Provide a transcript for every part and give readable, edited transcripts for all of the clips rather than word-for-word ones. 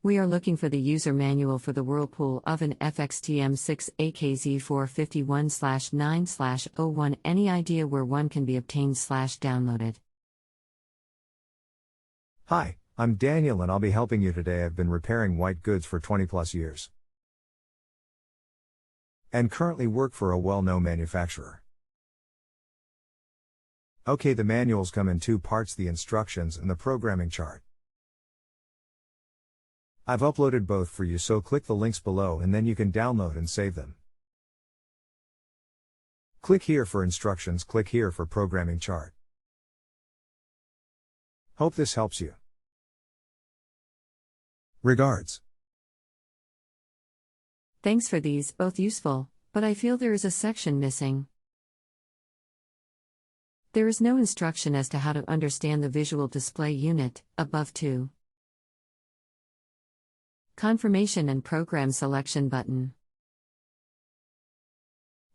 We are looking for the user manual for the whirlpool oven fxtm6 AKZ451/9/01. Any idea where one can be obtained/downloaded? Hi, I'm Daniel and I'll be helping you today. I've been repairing white goods for 20 plus years and currently work for a well-known manufacturer. Okay, the manuals come in two parts: the instructions and the programming chart. I've uploaded both for you, so click the links below and then you can download and save them. Click here for instructions, click here for programming chart. Hope this helps you. Regards. Thanks for these, both useful, but I feel there is a section missing. There is no instruction as to how to understand the visual display unit, above 2. Confirmation and Program Selection button.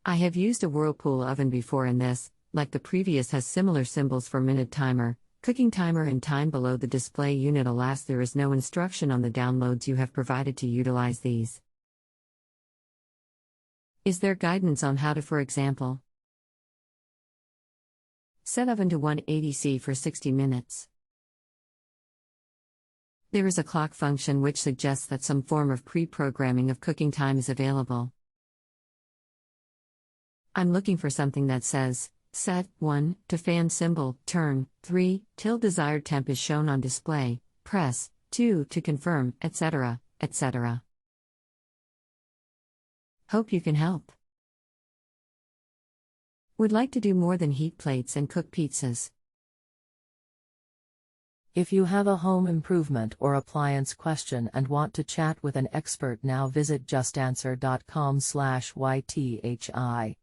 I have used a whirlpool oven before, and this, like the previous, has similar symbols for minute timer, cooking timer and time below the display unit. Alas, there is no instruction on the downloads you have provided to utilize these. Is there guidance on how to, for example, set oven to 180°C for 60 minutes? There is a clock function which suggests that some form of pre-programming of cooking time is available. I'm looking for something that says, set 1 to fan symbol, turn 3 till desired temp is shown on display, press 2 to confirm, etc., etc. Hope you can help. Would like to do more than heat plates and cook pizzas. If you have a home improvement or appliance question and want to chat with an expert now, visit justanswer.com/ythi.